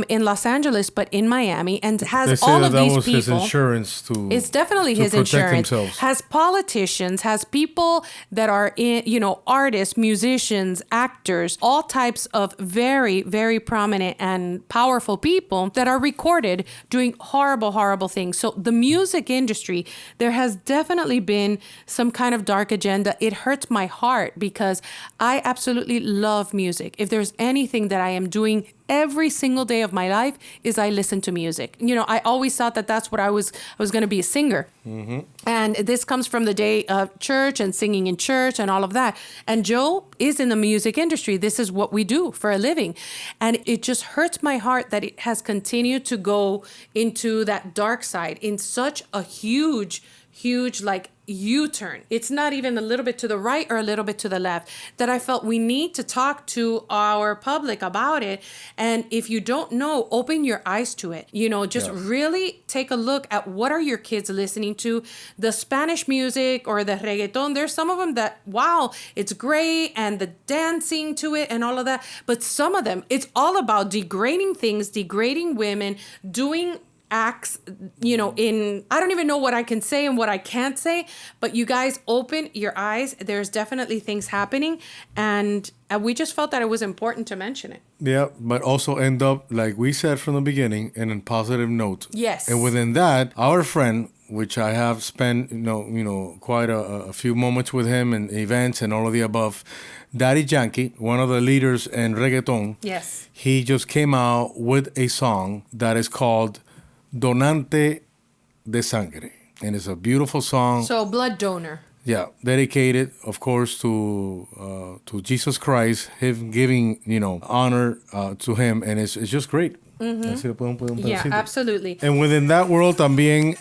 in Los Angeles, but in Miami, and They has say all that of that these was his people. insurance to It's definitely to his protect insurance. themselves. Has politicians, has people that are artists, musicians, actors, all types of very, very prominent and powerful people that are recorded doing horrible, horrible things. So the music industry, there has definitely been some kind of dark agenda. It hurts my heart because I absolutely love music. If there's anything that I am doing every single day of my life is I listen to music. I always thought that that's what I was going to be a singer. Mm-hmm. And this comes from the day of church and singing in church and all of that. And Joe is in the music industry. This is what we do for a living. And it just hurts my heart that it has continued to go into that dark side in such a huge like U-turn. It's not even a little bit to the right or a little bit to the left, that I felt we need to talk to our public about it. And if you don't know, open your eyes to it. Really take a look at what are your kids listening to. The Spanish music or the reggaeton, there's some of them that, wow, it's great, and the dancing to it and all of that. But some of them, it's all about degrading things, degrading women, doing acts, I don't even know what I can say and what I can't say, but you guys open your eyes. There's definitely things happening, and we just felt that it was important to mention it. Yeah, but also end up, like we said from the beginning, in a positive note. Yes. And within that, our friend, which I have spent, quite a few moments with him and events and all of the above, Daddy Yankee, one of the leaders in reggaeton. Yes. He just came out with a song that is called Donante de Sangre. And it's a beautiful song. So blood donor. Yeah, dedicated, of course, to Jesus Christ, him giving, honor to him. And it's just great. Mm-hmm. Yeah, absolutely. And within that world, también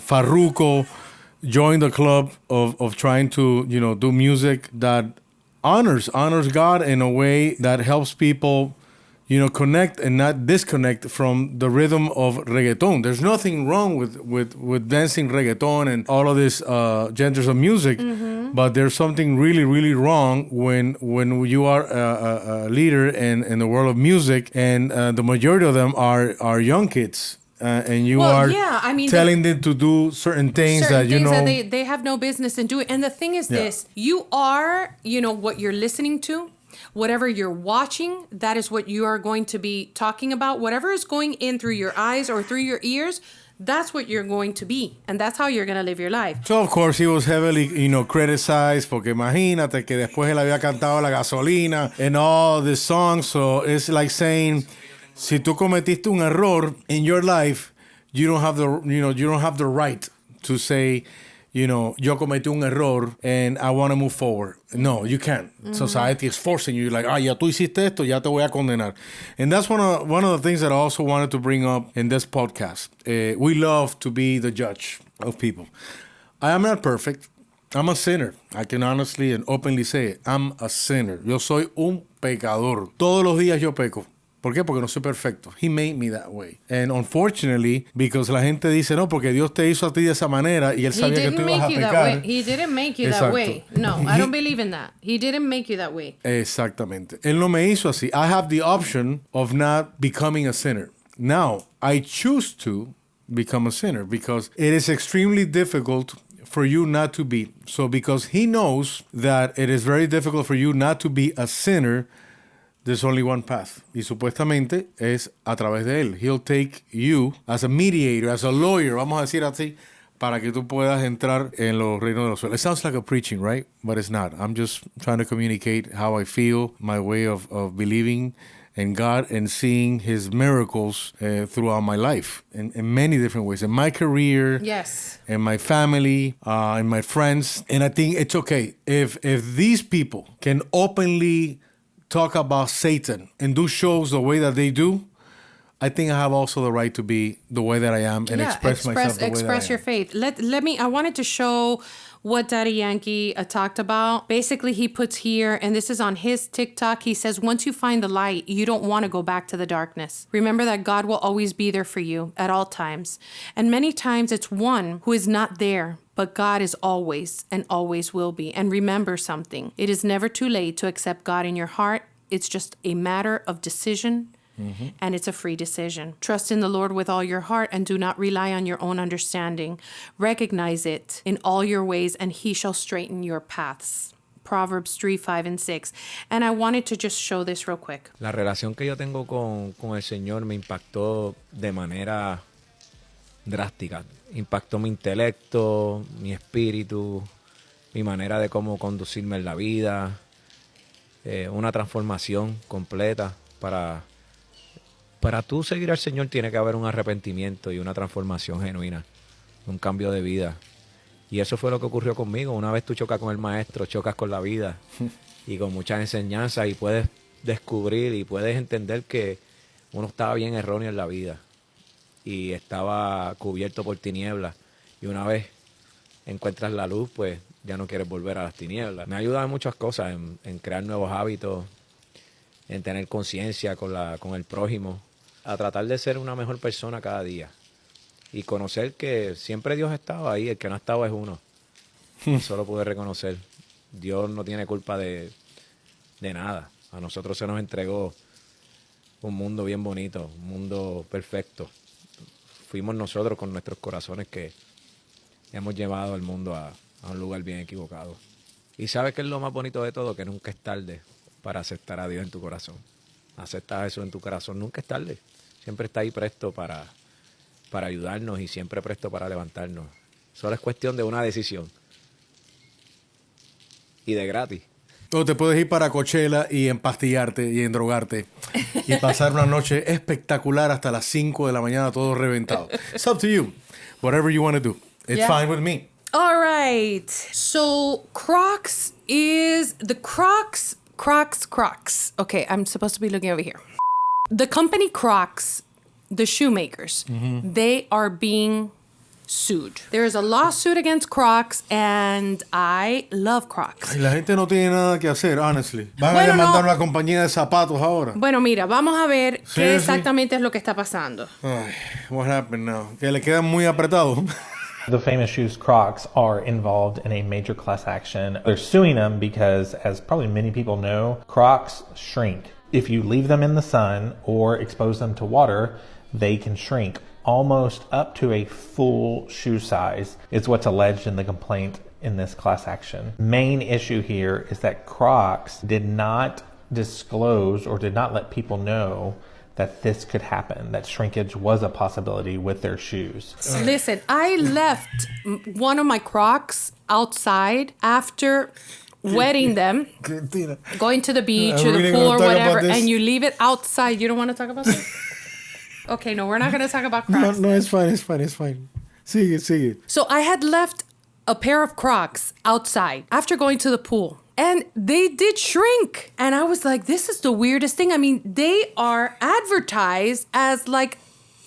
Farruko joined the club of trying to, do music that honors God in a way that helps people, connect and not disconnect from the rhythm of reggaeton. There's nothing wrong with dancing reggaeton and all of these genres of music, but there's something really, really wrong when you are a leader in the world of music, and the majority of them are young kids. And you telling them to do certain things that they have no business in doing. And the thing is this: you are, what you're listening to. Whatever you're watching, that is what you are going to be talking about. Whatever is going in through your eyes or through your ears, that's what you're going to be. And that's how you're going to live your life. So, of course, he was heavily, criticized porque imagínate que después él había cantado La Gasolina and all this songs. So it's like saying, si tú cometiste un error in your life, you don't have the right to say, yo cometí un error and I want to move forward. No, you can't. Mm-hmm. Society is forcing you. Like, ya tú hiciste esto, ya te voy a condenar. And that's one of the things that I also wanted to bring up in this podcast. We love to be the judge of people. I am not perfect. I'm a sinner. I can honestly and openly say it. I'm a sinner. Yo soy un pecador. Todos los días yo peco. ¿Por qué? Porque no soy perfecto. He made me that way. And unfortunately, because la gente dice, no, porque Dios te hizo a ti de esa manera y Él sabía que tú ibas a pecar. He didn't make you that way. No, I don't believe in that. He didn't make you that way. Exactamente. Él no me hizo así. I have the option of not becoming a sinner. Now, I choose to become a sinner because it is extremely difficult for you not to be. So because He knows that it is very difficult for you not to be a sinner, there's only one path. Y supuestamente es a través de él. He'll take you as a mediator, as a lawyer, vamos a decir así, para que tú puedas entrar en los reinos de los cielos. It sounds like a preaching, right? But it's not. I'm just trying to communicate how I feel, my way of believing in God and seeing his miracles throughout my life in many different ways. In my career, Yes. in my family, in my friends. And I think it's okay. If these people can openly talk about Satan and do shows the way that they do, I think I have also the right to be the way that I am and express myself the way that I am. Express your faith. Let me, I wanted to show what Daddy Yankee talked about. Basically, he puts here, and this is on his TikTok, he says, once you find the light, you don't want to go back to the darkness. Remember that God will always be there for you at all times. And many times it's one who is not there, but God is always and always will be. And remember something, it is never too late to accept God in your heart. It's just a matter of decision. Mm-hmm. And it's a free decision. Trust in the Lord with all your heart and do not rely on your own understanding. Recognize it in all your ways and he shall straighten your paths. Proverbs 3, 5, and 6. And I wanted to just show this real quick. La relación que yo tengo con el Señor me impactó de manera drástica. Impactó mi intelecto, mi espíritu, mi manera de cómo conducirme en la vida. Una transformación completa. Para tú seguir al Señor tiene que haber un arrepentimiento y una transformación genuina, un cambio de vida. Y eso fue lo que ocurrió conmigo. Una vez tú chocas con el maestro, chocas con la vida y con muchas enseñanzas y puedes descubrir y puedes entender que uno estaba bien erróneo en la vida y estaba cubierto por tinieblas. Y una vez encuentras la luz, pues ya no quieres volver a las tinieblas. Me ha ayudado en muchas cosas, en crear nuevos hábitos, en tener conciencia con el prójimo, a tratar de ser una mejor persona cada día y conocer que siempre Dios ha estado ahí, el que no ha estado es uno. Solo pude reconocer, Dios no tiene culpa de nada. A nosotros se nos entregó un mundo bien bonito, un mundo perfecto. Fuimos nosotros con nuestros corazones que hemos llevado al mundo a un lugar bien equivocado. Y ¿sabes qué es lo más bonito de todo? Que nunca es tarde para aceptar a Dios en tu corazón. Aceptas eso en tu corazón, nunca es tarde. Siempre está ahí presto para ayudarnos y siempre presto para levantarnos. Solo es cuestión de una decisión. Y de gratis. O te puedes ir para Coachella y empastillarte y endrogarte y pasar una noche espectacular hasta las 5 de la mañana todo reventado. It's up to you. Whatever you want to do. It's fine with me. All right. So Crocs is the Crocs. Okay, I'm supposed to be looking over here. The company Crocs, the shoemakers, they are being sued. There is a lawsuit against Crocs, and I love Crocs. Y la gente no tiene nada que hacer, honestly. Van a demandar una compañía de zapatos ahora. Bueno, mira, vamos a ver qué exactamente es lo que está pasando. Ay, what happened now? Que le quedan muy apretados. The famous shoes Crocs are involved in a major class action. They're suing them because, as probably many people know, Crocs shrink. If you leave them in the sun or expose them to water, they can shrink almost up to a full shoe size. It's what's alleged in the complaint in this class action. Main issue here is that Crocs did not disclose or did not let people know that this could happen, that shrinkage was a possibility with their shoes. Listen, I left one of my Crocs outside after wetting them, Cristina, going to the beach or the pool or whatever, and you leave it outside. You don't want to talk about this? Okay, no, we're not going to talk about Crocs. No, it's fine. Sigue. So I had left a pair of Crocs outside after going to the pool. And they did shrink. And I was like, this is the weirdest thing. I mean, they are advertised as like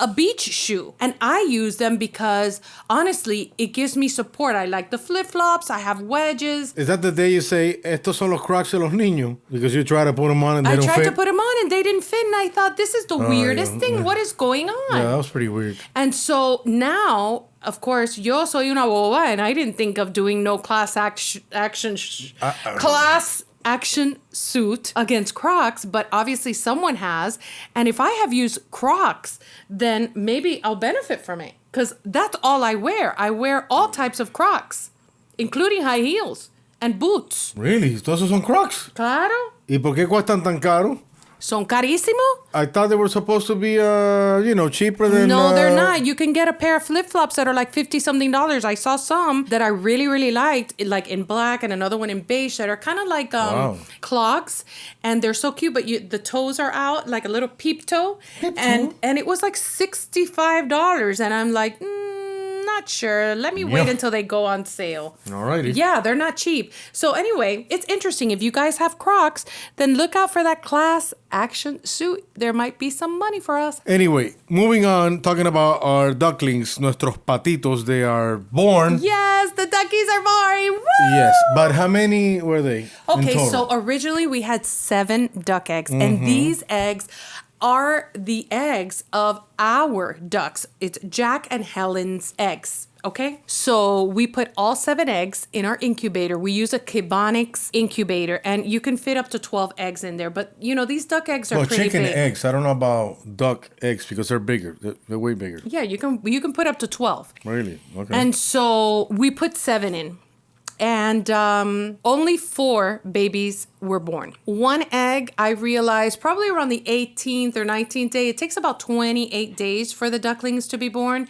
a beach shoe. And I use them because, honestly, it gives me support. I like the flip-flops. I have wedges. Is that the day you say, estos son los Crocs de los niños? Because you try to put them on and they don't fit? I tried to put them on and they didn't fit. And I thought, this is the weirdest thing. Yeah. What is going on? Yeah, that was pretty weird. And so now, of course, yo soy una boba, and I didn't think of doing no class action suit against Crocs, but obviously someone has. And if I have used Crocs, then maybe I'll benefit from it, because that's all I wear. I wear all types of Crocs, including high heels and boots. Really? ¿Todos esos son Crocs? Claro. ¿Y por qué cuestan tan caro? Son carísimo? I thought they were supposed to be, cheaper than... No, they're not. You can get a pair of flip-flops that are like $50-something. I saw some that I really, really liked, like in black and another one in beige that are kind of like clogs. And they're so cute, but the toes are out, like a little peep toe. And it was like $65. And I'm like, not sure. Let me wait until they go on sale. Alrighty. Yeah, they're not cheap. So anyway, it's interesting. If you guys have Crocs, then look out for that class action suit. There might be some money for us. Anyway, moving on, talking about our ducklings, nuestros patitos, they are born. Yes, the duckies are born. Woo! Yes, but how many were they? Okay, in total? so originally we had 7 duck eggs, and these eggs are the eggs of our ducks. It's Jack and Helen's eggs. Okay, so we put all 7 eggs in our incubator. We use a Kibonics incubator, and you can fit up to 12 eggs in there. But these duck eggs are pretty chicken big. eggs. I don't know about duck eggs because they're bigger. They're way bigger. Yeah, you can put up to 12. Really? Okay. And so we put 7 in. And only 4 babies were born. 1 egg, I realized, probably around the 18th or 19th day. It takes about 28 days for the ducklings to be born.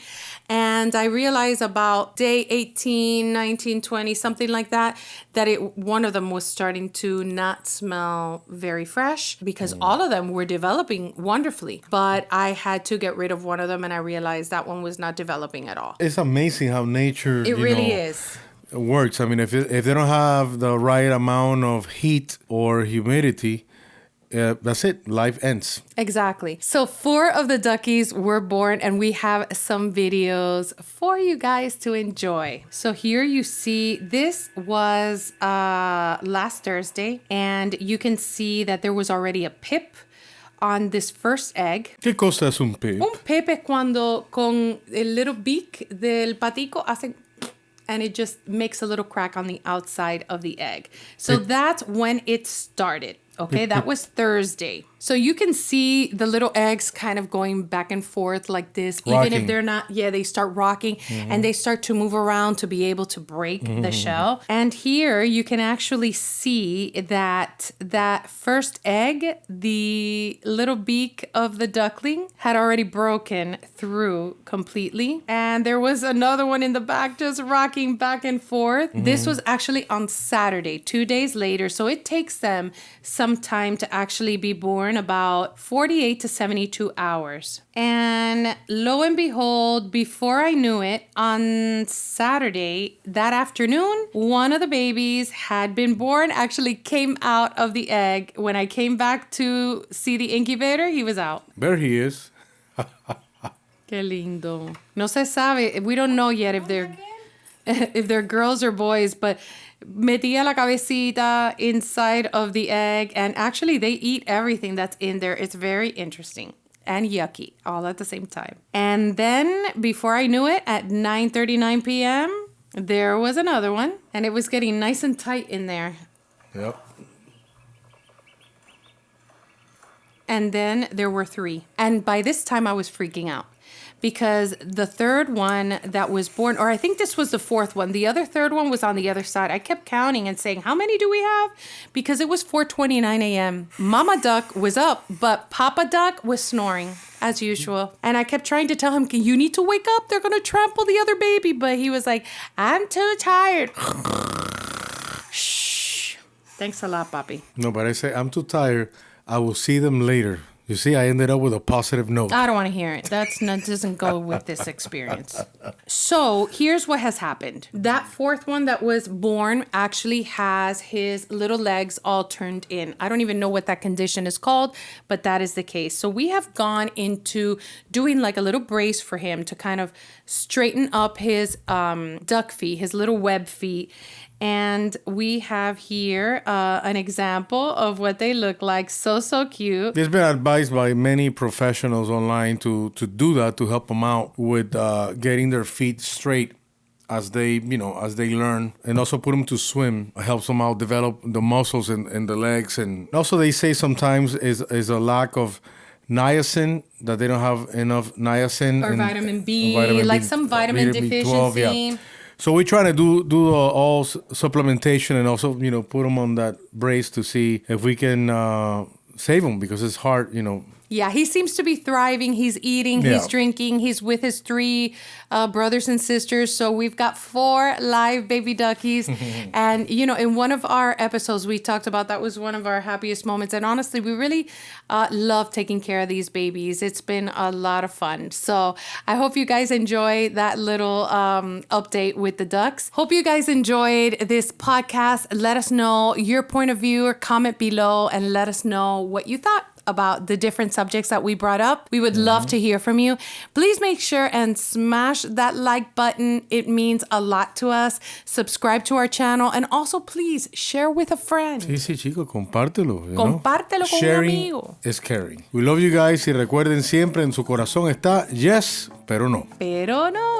And I realized about day 18, 19, 20, something like that, one of them was starting to not smell very fresh because all of them were developing wonderfully. But I had to get rid of one of them, and I realized that one was not developing at all. It's amazing how nature... It really is. Works. I mean, if they don't have the right amount of heat or humidity, that's it. Life ends. Exactly. So 4 of the duckies were born, and we have some videos for you guys to enjoy. So here you see, this was last Thursday, and you can see that there was already a pip on this first egg. ¿Qué cosa es un pip? Un pip es cuando con el little beak del patico hacen... and it just makes a little crack on the outside of the egg. So that's when it started. Okay, that was Thursday. So you can see the little eggs kind of going back and forth like this. Rocking. Even if they're not, they start rocking and they start to move around to be able to break the shell. And here you can actually see that first egg, the little beak of the duckling had already broken through completely. And there was another one in the back just rocking back and forth. This was actually on Saturday, 2 days later. So it takes them some time to actually be born, about 48 to 72 hours. And lo and behold, before I knew it, on Saturday, that afternoon, one of the babies had been born, actually came out of the egg. When I came back to see the incubator, he was out. There he is. Qué lindo. No se sabe. We don't know yet if they're girls or boys, but metía la cabecita inside of the egg, and actually they eat everything that's in there. It's very interesting and yucky all at the same time. And then before I knew it, at 9:39 p.m., there was another one, and it was getting nice and tight in there. Yep. And then there were 3. And by this time I was freaking out, because the third one that was born, or I think this was the 4th one, the other 3rd one was on the other side. I kept counting and saying, how many do we have? Because it was 4:29 a.m. Mama duck was up, but Papa duck was snoring as usual. And I kept trying to tell him, you need to wake up. They're going to trample the other baby. But he was like, I'm too tired. Shh. Thanks a lot, Papi. No, but I say, I'm too tired. I will see them later. You see, I ended up with a positive note. I don't want to hear it. That doesn't go with this experience. So here's what has happened. That 4th one that was born actually has his little legs all turned in. I don't even know what that condition is called, but that is the case. So we have gone into doing like a little brace for him to kind of straighten up his duck feet, his little web feet. And we have here an example of what they look like. So cute. There's been advised by many professionals online to do that, to help them out with getting their feet straight as they learn, and also put them to swim. It helps them out develop the muscles in the legs. And also they say sometimes is a lack of niacin, that they don't have enough niacin. Or vitamin B, like some vitamin deficiency. B12, yeah. So we're trying to do all supplementation, and also, put them on that brace to see if we can save him because it's hard, Yeah, he seems to be thriving. He's eating, he's drinking, he's with his 3 brothers and sisters. So we've got 4 live baby duckies. And, in one of our episodes, we talked about that was one of our happiest moments. And honestly, we really love taking care of these babies. It's been a lot of fun. So I hope you guys enjoy that little update with the ducks. Hope you guys enjoyed this podcast. Let us know your point of view or comment below and let us know what you thought about the different subjects that we brought up. We would love to hear from you. Please make sure and smash that like button. It means a lot to us. Subscribe to our channel and also please share with a friend. Sí, chico, compártelo. Compártelo con un amigo. Sharing is caring. We love you guys y recuerden siempre en su corazón está yes, pero no. Pero no.